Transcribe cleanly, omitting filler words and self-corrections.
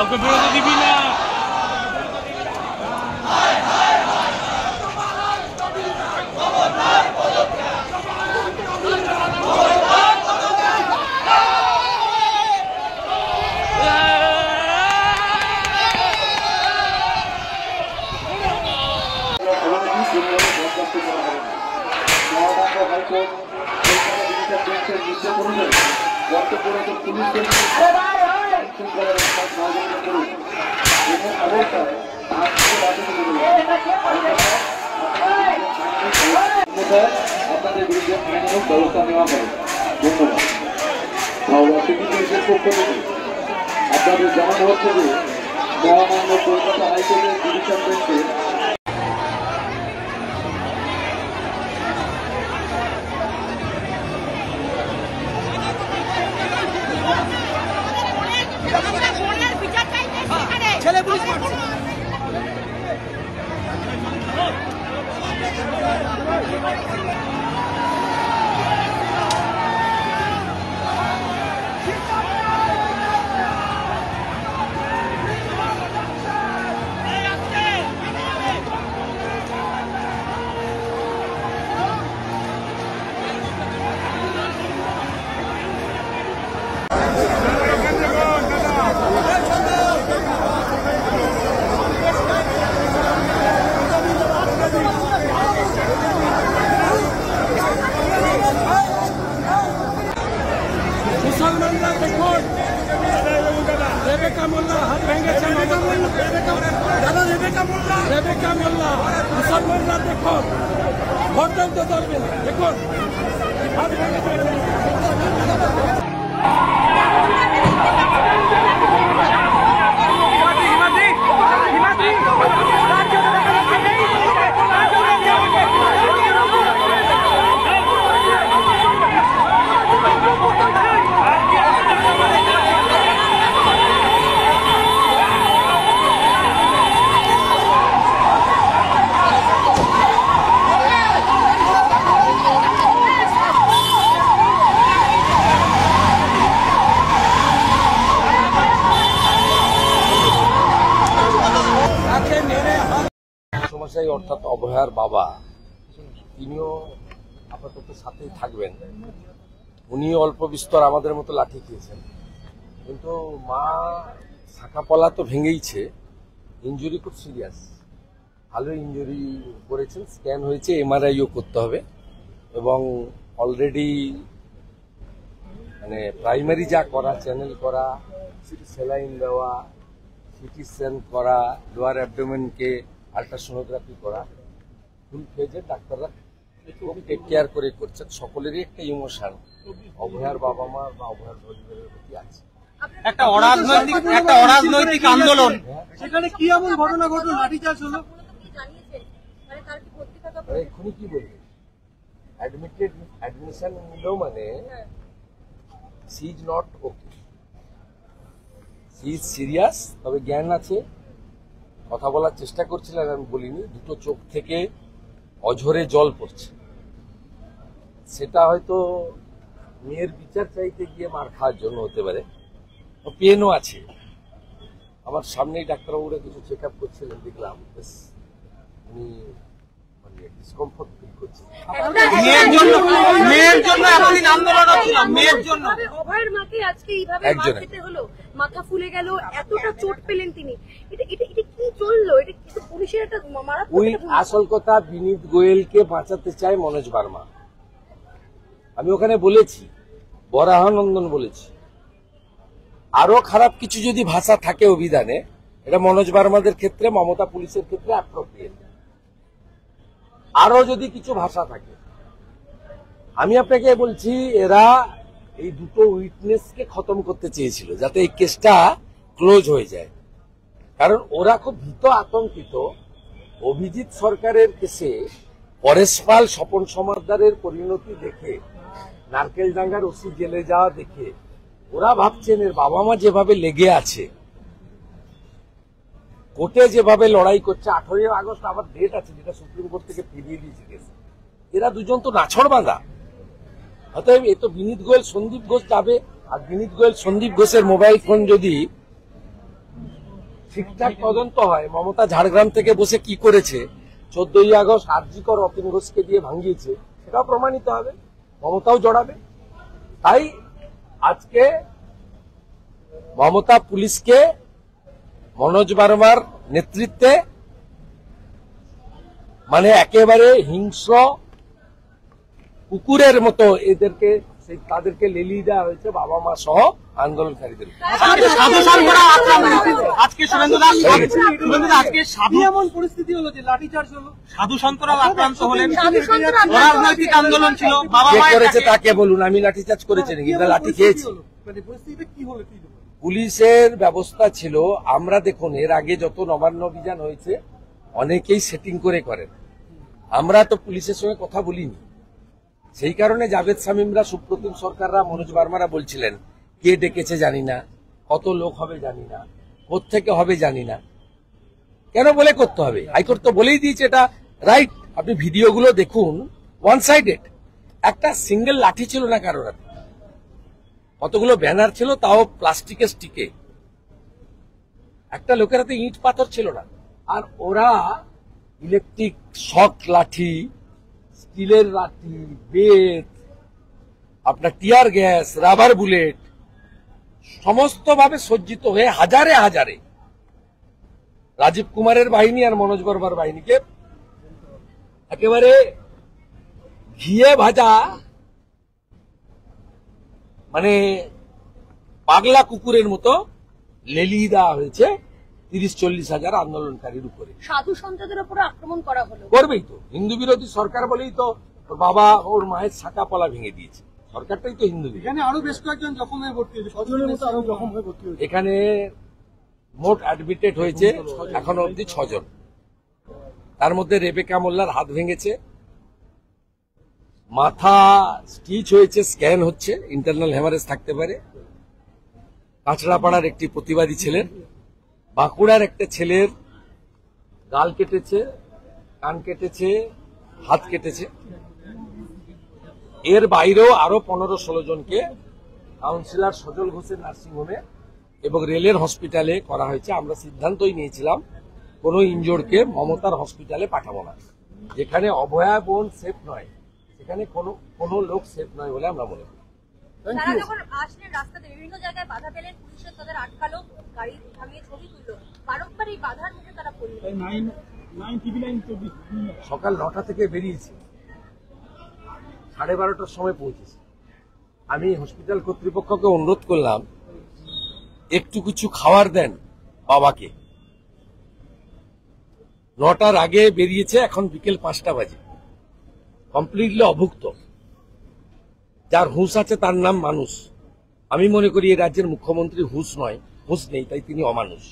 কাউকে বেরোতে দিবি না। আপনাদের বিরুদ্ধে আইনানুগ ব্যবস্থা নেওয়া হবে। ধন্যবাদ। আপনাদের জানানো হচ্ছে যে মহামান্য কলকাতা হাইকোর্টের ডিভিশন বেঞ্চে মুসলমানরা দেখুন, রেবেকা মোল্লা হাত ভেঙেছে। রেবেকা মোল্লা মুসলমানরা দেখুন, ভোট দিতে পারবে না। দেখুন হাত ভেঙেছে। সমস্যায় অর্থাৎ অভয়ার বাবা, তিনিও আপাতত সাথেই থাকবেন। উনিও অল্প বিস্তর আমাদের মতো লাঠি খেয়েছেন, কিন্তু মা শাখাপলা তো ভেঙেইছে, ইঞ্জুরি খুব সিরিয়াস, ভালো ইঞ্জুরি করেছেন। স্ক্যান হয়েছে, এমআরআইও করতে হবে এবং অলরেডি মানে প্রাইমারি যা করা, চ্যানেল করা, স্যালাইন দেওয়া, সিটি স্ক্যান করা, লোয়ার অ্যাবডোমেনকে আল্ট্রাসোনোগ্রাফি করা, ফুল ফেজে ডাক্তাররা খুব টেক কেয়ার করে করছেন। সকলেরই একটা ইমোশন অভয়ার বাবা মা বা অভয়ার পরিবারের প্রতি আছে। একটা অরাজনৈতিক আন্দোলন, সেখানে কি এমন ঘটনা ঘটলো, লাঠিচার্জ হলো? এক্ষুনি কি বলবে, অ্যাডমিশন নিল মানে she is not okay, she is serious. তবে জ্ঞান আছে, কথা বলার চেষ্টা করছিলেন, আমি বলিনি। দুটো চোখ থেকে অঝরে জল পড়ছে, সেটা হয়তো মেয়ের বিচার চাইতে গিয়ে মার খাওয়ার জন্য হতে পারে। পেনও আছে, আমার সামনেই ডাক্তারবাবুরা কিছু চেক আপ করছিলেন, দেখলাম উনি মানে ডিসকমফোর্ট ফিল করছেন। মেয়ের জন্য এতদিন আন্দোলন হচ্ছিল, মেয়ের জন্য। অভয়ের মাকে আজকে এইভাবে মার খেতে হলো, মাথা ফুলে গেল, এতটা চোট পেলেন তিনি। এটা কি চললো? এটা কিন্তু পুলিশের একটা মারাত্মক। আসল কথা, বিনীত গোয়েলকে বাঁচাতে চায় মনোজ বার্মা। আমি ওখানে বলেছি, বরাহানন্দন বলেছি, আরো খারাপ কিছু যদি ভাষা থাকে অভিধানে, এটা মনোজ বার্মাদের ক্ষেত্রে, মমতা পুলিশের ক্ষেত্রে অ্যাপ্রোপ্রিয়েট। আরো যদি কিছু ভাষা থাকে, আমি আপনাকে বলছি, এরা এই দুটো উইটনেসকে খতম করতে চেয়েছিল যাতে এই কেসটা ক্লোজ হয়ে যায়। কারণ ওরা খুব ভীত, আতঙ্কিত। অভিজিৎ সরকারের কেসে পরেশ পাল, স্বপন সমাদ্দারের পরিণতি দেখে, নারকেলডাঙ্গার ওসি জেলে যাওয়া দেখে ওরা ভাবছেন এর বাবা মা যেভাবে লেগে আছে, কোর্টে যেভাবে লড়াই করছে, 18 আগস্ট আবার ডেট আছে যেটা সুপ্রিম কোর্ট থেকে ফিরিয়ে দিয়েছে কেস, এরা দুজন তো নাছড় বাঁধা। অতএব এ তো বিনীত গোয়েল সন্দীপ ঘোষ যাবে, আর বিনীত গোয়েল সন্দীপ ঘোষের মোবাইল ফোন যদি ঠিকঠাক তদন্ত হয়, মমতা ঝাড়গ্রাম থেকে বসে কি করেছে, 14ই আগস্ট আরজিকর অতীন ঘোষকে দিয়ে ভাঙিয়েছে, সেটাও প্রমাণিত হবে, মমতাও জড়াবে। তাই আজকে মমতা পুলিশকে মনোজ বার্মার নেতৃত্বে মানে একেবারে হিংস্র কুকুরের মতো এদেরকে তাদেরকে লেলিয়ে দেওয়া হয়েছে, বাবা মা সহ আন্দোলনকারীদের। আজকে সুরেন্দ্র দাস আজকে সাধু এমন পরিস্থিতি হলো যে লাঠিচার্জ হলো, সাধু সন্তরাও আক্রান্ত হলেন, অরাজনৈতিক আন্দোলন ছিল, বাবা কে মায়ের করেছে কাছে- তাকে বলুন, আমি লাঠিচার্জ করেছি নাকি, না লাঠি খেয়েছি। পুলিশের ব্যবস্থা ছিল, আমরা দেখুন এর আগে যত নবান্ন অভিযান হয়েছে অনেকেই সেটিং করে করেন, আমরা তো পুলিশের সঙ্গে কথা বলিনি। সেই কারণে জাভেদ শামীমরা, সুপ্রতিম সরকাররা, মনোজ বার্মারা বলছিলেন কে ডেকেছে জানি না, কত লোক হবে জানি না, কোত্থেকে হবে জানি না, কেন বলে করতে হবে? হাইকোর্ট তো বলেই দিয়েছে এটা রাইট। আপনি ভিডিওগুলো দেখুন, ওয়ান সাইডেড, একটা সিঙ্গেল লাঠি ছিল না কারোর হাতে, কতগুলো ব্যানার ছিল, তাও প্লাস্টিকের স্টিকে, একটা লোকের হাতে ইট পাথর ছিল না। আর ওরা ইলেকট্রিক শক লাঠি, স্টিলের লাঠি, বেত, আপনার টিয়ার গ্যাস, রাবার বুলেট, সমস্ত ভাবে সজ্জিত হয়ে হাজারে হাজারে রাজীব কুমারের বাহিনী আর মনোজ বর্মার বাহিনীকে একেবারে ঘিয়ে ভাজা মানে পাগলা কুকুরের মতো লেলিয়ে দেওয়া হয়েছে 30-40 হাজার আন্দোলনকারীর উপরে। সাধু সন্তদের উপরে আক্রমণ করা হলো। করবেই তো, হিন্দু বিরোধী সরকার বলেই তো ওর বাবা ওর মায়ের শাখা পলা ভেঙে দিয়েছে, সরকারটাই তো হিন্দু বিরোধী। এখানে আরো বেশ কয়েকজন জখম হয়ে ভর্তি হয়েছে, সজনের মতো আরো জখম হয়ে ভর্তি হয়েছে। এখানে মোট অ্যাডমিটেড হয়েছে এখনো অবধি 6 জন, তার মধ্যে রেবেকা মোল্লার হাত ভেঙেছে, মাথা স্টিচ হয়েছে, স্ক্যান হচ্ছে, ইন্টারনাল হ্যামারেজ থাকতে পারে। কাঁচড়াপাড়ার একটি প্রতিবাদী ছেলের, বাঁকুড়ার একটা ছেলের গাল কেটেছে, কান কেটেছে, হাত কেটেছে। এর বাইরেও আরো 15-16 জনকে কাউন্সিলর সজল ঘোষের নার্সিংহোমে এবং রেলের হসপিটালে করা হয়েছে। আমরা সিদ্ধান্তই নিয়েছিলাম কোন ইনজোর্ডকে মমতার হসপিটালে পাঠাবো না, যেখানে অভয়া বোন সেফ নয় সেখানে কোনো লোক সেফ নয় বলে আমরা মনে করি। তারা যখন আসলেন রাস্তাতে বিভিন্ন জায়গায় বাধা পেলেন, পুলিশের তাদের আটকালো, গাড়ি থামিয়ে ছবি তুললো, বারংবার এই বাধার মুখে তারা পড়লেন। সকাল 9টা থেকে বেরিয়েছি, 12:30টার সময় পৌঁছেছি। আমি হসপিটাল কর্তৃপক্ষকে অনুরোধ করলাম একটু কিছু খাবার দেন বাবাকে। 9টার আগে বেরিয়েছে, এখন বিকেল 5টা বাজে, কমপ্লিটলি অভুক্ত। যার হুঁশ আছে তার নাম মানুষ। আমি মনে করি এই রাজ্যের মুখ্যমন্ত্রী হুঁশ নয়, হুঁশ নেই, তাই তিনি অমানুষ।